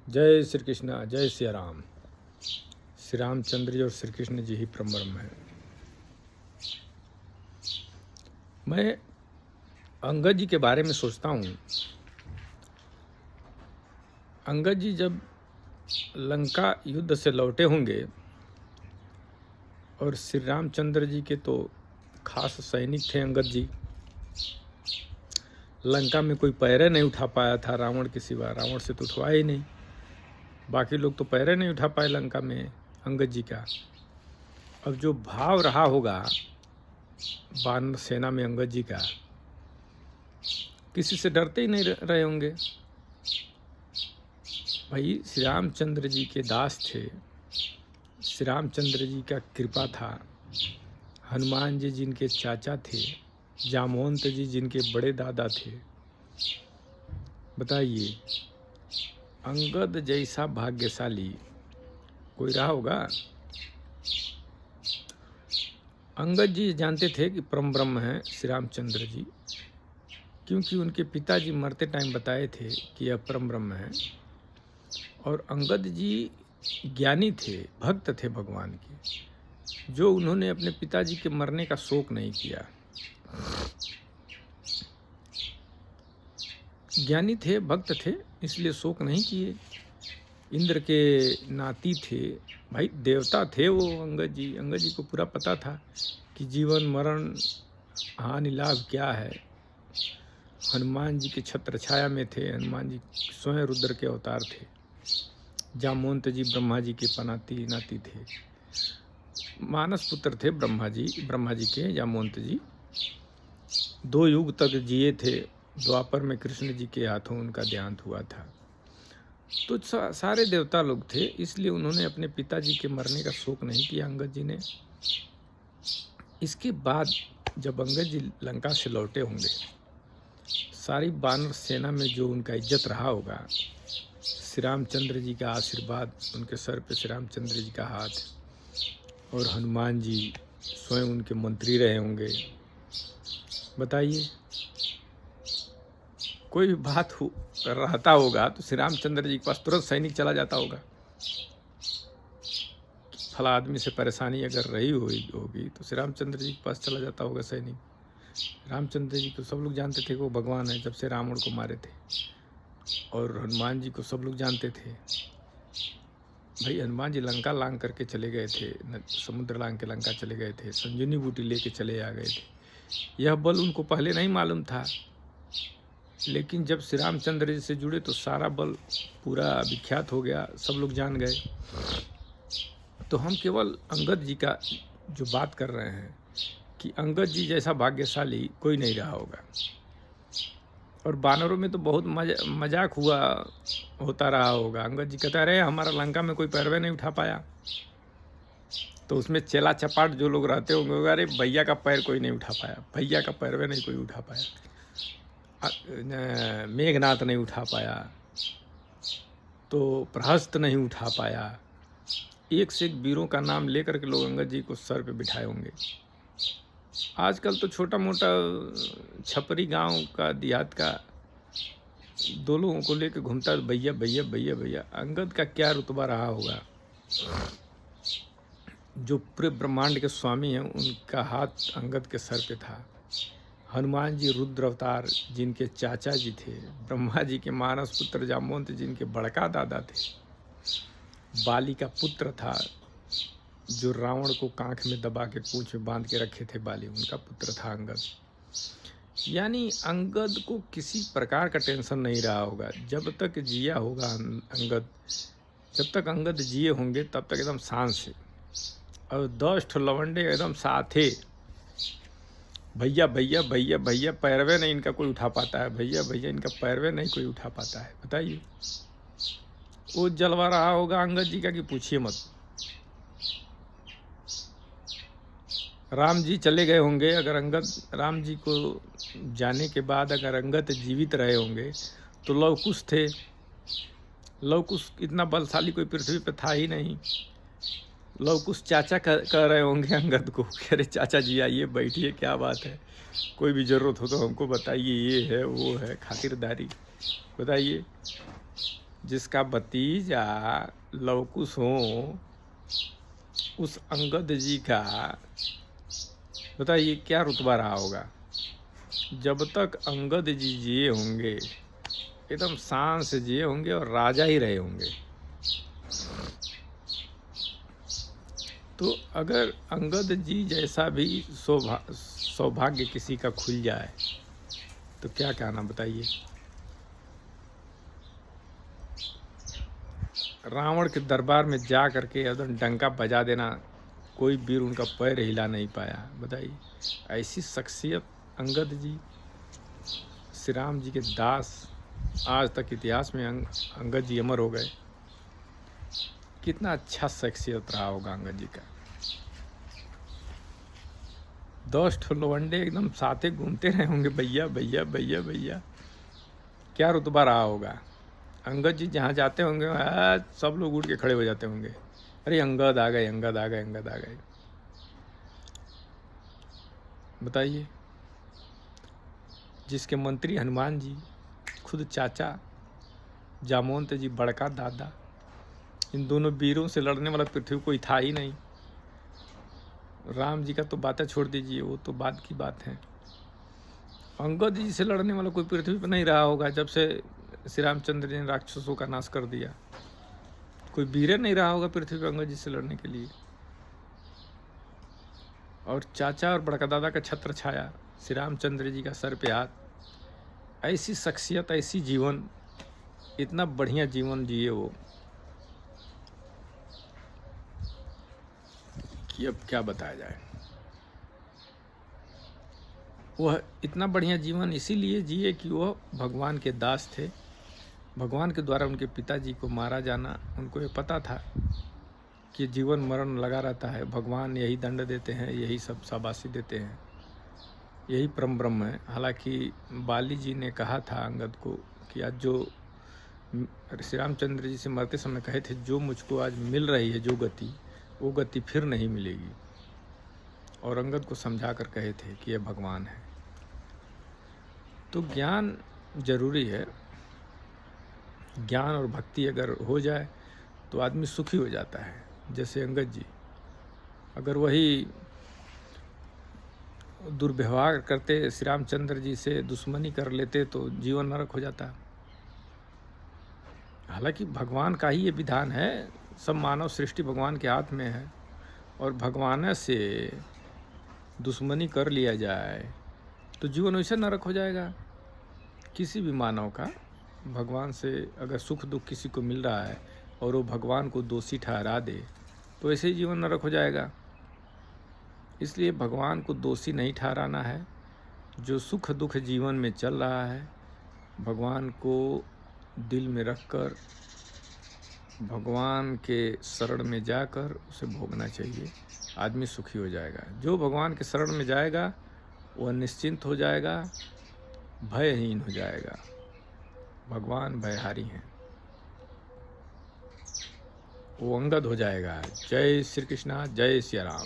जय श्री कृष्णा, जय सिया राम। श्री रामचंद्र जी और श्री कृष्ण जी ही परम ब्रह्म हैं। मैं अंगद जी के बारे में सोचता हूँ। अंगद जी जब लंका युद्ध से लौटे होंगे और श्री रामचंद्र जी के तो खास सैनिक थे अंगद जी। लंका में कोई पैरे नहीं उठा पाया था रावण के सिवा। रावण से तो उठवाया ही नहीं, बाकी लोग तो पैरे नहीं उठा पाए लंका में अंगद जी का। अब जो भाव रहा होगा वानर सेना में अंगद जी का, किसी से डरते ही नहीं रहे होंगे। भाई श्री रामचंद्र जी के दास थे, श्री रामचंद्र जी का कृपा था। हनुमान जी जिनके चाचा थे, जामवंत जी जिनके बड़े दादा थे। बताइए, अंगद जैसा भाग्यशाली कोई रहा होगा? अंगद जी जानते थे कि परम ब्रह्म हैं श्री रामचंद्र जी, क्योंकि उनके पिताजी मरते टाइम बताए थे कि यह परम ब्रह्म है। और अंगद जी ज्ञानी थे, भक्त थे भगवान के, जो उन्होंने अपने पिताजी के मरने का शोक नहीं किया। ज्ञानी थे, भक्त थे, इसलिए शोक नहीं किए। इंद्र के नाती थे, भाई देवता थे वो अंगद जी। अंगद जी को पूरा पता था कि जीवन मरण हानि लाभ क्या है। हनुमान जी के छत्र छाया में थे। हनुमान जी स्वयं रुद्र के अवतार थे। जामवंत जी ब्रह्मा जी के पनाती नाती थे। मानस पुत्र थे ब्रह्मा जी के जामवंत जी। 2 युग तक जिए थे। द्वापर में कृष्ण जी के हाथों उनका देहांत हुआ था। तो सारे देवता लोग थे, इसलिए उन्होंने अपने पिताजी के मरने का शोक नहीं किया अंगद जी ने। इसके बाद जब अंगद जी लंका से लौटे होंगे, सारी वानर सेना में जो उनका इज्जत रहा होगा, श्री रामचंद्र जी का आशीर्वाद, उनके सर पे श्री रामचंद्र जी का हाथ, और हनुमान जी स्वयं उनके मंत्री रहे होंगे। बताइए, कोई भी बात रहता होगा तो श्री रामचंद्र जी के पास तुरंत सैनिक चला जाता होगा। फला आदमी से परेशानी अगर रही होगी तो श्री रामचंद्र जी के पास चला जाता होगा सैनिक। रामचंद्र जी को सब लोग जानते थे कि वो भगवान है, जब से रावण को मारे थे। और हनुमान जी को सब लोग जानते थे। भाई हनुमान जी लंका लांग करके चले गए थे, समुद्र लांग के लंका चले गए थे, संजीवनी बूटी लेके चले आ गए थे। यह बल उनको पहले नहीं मालूम था, लेकिन जब श्री रामचंद्र जी से जुड़े तो सारा बल पूरा विख्यात हो गया, सब लोग जान गए। तो हम केवल अंगद जी का जो बात कर रहे हैं कि अंगद जी जैसा भाग्यशाली कोई नहीं रहा होगा। और बानरों में तो बहुत मजाक होता रहा होगा। अंगद जी कहता रहे हमारा लंका में कोई पैरवे नहीं उठा पाया। तो उसमें चेला चपाट जो लोग रहते होंगे, अरे भैया का पैर कोई नहीं उठा पाया, भैया का पैरवे नहीं कोई उठा पाया, मेघनाथ नहीं उठा पाया, तो प्रहस्त नहीं उठा पाया। एक से एक वीरों का नाम लेकर के लोग अंगद जी को सर पे बिठाए होंगे। आजकल तो छोटा मोटा छपरी गांव का, देहात का 2 लोगों को लेकर घूमता है, भैया भैया भैया भैया। अंगद का क्या रुतबा रहा होगा? जो पूरे ब्रह्मांड के स्वामी हैं, उनका हाथ अंगद के सर पे था। हनुमान जी रुद्र अवतार जिनके चाचा जी थे, ब्रह्मा जी के मानस पुत्र जामवंत जिनके बड़का दादा थे, बाली का पुत्र था, जो रावण को कांख में दबा के पूंछ में बांध के रखे थे, बाली उनका पुत्र था अंगद। यानी अंगद को किसी प्रकार का टेंशन नहीं रहा होगा। जब तक जिया होगा अंगद, जब तक अंगद जिए होंगे तब तक एकदम शान से, और 10 लवंडे एकदम साथे, भैया भैया भैया भैया, पैरवे नहीं इनका कोई उठा पाता है, भैया भैया इनका पैरवे नहीं कोई उठा पाता है। बताइए, वो जलवा रहा होगा अंगद जी का कि पूछिए मत। राम जी चले गए होंगे, अगर अंगद, राम जी को जाने के बाद अगर अंगद जीवित रहे होंगे तो लवकुश थे। लवकुश इतना बलशाली कोई पृथ्वी पे था ही नहीं। लवकुश चाचा कह रहे होंगे अंगद को कि अरे चाचा जी आइए बैठिए, क्या बात है, कोई भी ज़रूरत हो तो हमको बताइए, ये है वो है, खातिरदारी। बताइए, जिसका भतीजा लवकुश हो, उस अंगद जी का बताइए क्या रुतबा रहा होगा। जब तक अंगद जी जिए होंगे एकदम शान से जिए होंगे और राजा ही रहे होंगे। तो अगर अंगद जी जैसा भी सौभाग्य किसी का खुल जाए तो क्या कहना बताइए। रावण के दरबार में जा करके एकदम डंका बजा देना, कोई वीर उनका पैर हिला नहीं पाया। बताइए, ऐसी शख्सियत अंगद जी, श्री राम जी के दास, आज तक इतिहास में अंगद जी अमर हो गए। कितना अच्छा शख्सियत रहा होगा अंगद जी का। 10 ठो लवंडे एकदम साथे घूमते रहे होंगे, भैया भैया भैया भैया। क्या रुतबा रहा होगा। अंगद जी जहाँ जाते होंगे सब लोग उठ के खड़े हो जाते होंगे, अरे अंगद आ गए, अंगद आ गए, अंगद आ गए। बताइए, जिसके मंत्री हनुमान जी, खुद चाचा जामवंत जी बड़का दादा, इन दोनों वीरों से लड़ने वाला पृथ्वी कोई था ही नहीं। राम जी का तो बातें छोड़ दीजिए, वो तो बाद की बात है। अंगद जी से लड़ने वाला कोई पृथ्वी पर नहीं रहा होगा जब से श्री रामचंद्र जी ने राक्षसों का नाश कर दिया। कोई वीर नहीं रहा होगा पृथ्वी पर अंगद जी से लड़ने के लिए। और चाचा और बड़का दादा का छत्र छाया, श्री रामचंद्र जी का सर पे हाथ। ऐसी शख्सियत, ऐसी जीवन, इतना बढ़िया जीवन जिए वो कि अब क्या बताया जाए। वह इतना बढ़िया जीवन इसीलिए जिए कि वह भगवान के दास थे। भगवान के द्वारा उनके पिताजी को मारा जाना, उनको ये पता था कि जीवन मरण लगा रहता है, भगवान यही दंड देते हैं, यही सब शाबाशी देते हैं, यही परम ब्रह्म है। हालांकि बाली जी ने कहा था अंगद को कि आज जो श्री रामचंद्र जी से मरते समय कहे थे, जो मुझको आज मिल रही है जो गति, वो गति फिर नहीं मिलेगी। और अंगद को समझा कर कहे थे कि यह भगवान है। तो ज्ञान जरूरी है। ज्ञान और भक्ति अगर हो जाए तो आदमी सुखी हो जाता है। जैसे अंगद जी, अगर वही दुर्व्यवहार करते, श्री रामचंद्र जी से दुश्मनी कर लेते तो जीवन नरक हो जाता। हालांकि भगवान का ही ये विधान है, सब मानव सृष्टि भगवान के हाथ में है। और भगवान से दुश्मनी कर लिया जाए तो जीवन वैसे नरक हो जाएगा। किसी भी मानव का भगवान से अगर सुख दुख किसी को मिल रहा है और वो भगवान को दोषी ठहरा दे तो ऐसे ही जीवन नरक हो जाएगा। इसलिए भगवान को दोषी नहीं ठहराना है। जो सुख दुख जीवन में चल रहा है, भगवान को दिल में रखकर, भगवान के शरण में जाकर उसे भोगना चाहिए। आदमी सुखी हो जाएगा। जो भगवान के शरण में जाएगा वह निश्चिंत हो जाएगा, भयहीन हो जाएगा। भगवान भयहारी हैं, वो अंगद हो जाएगा। जय श्री कृष्णा, जय सिया राम।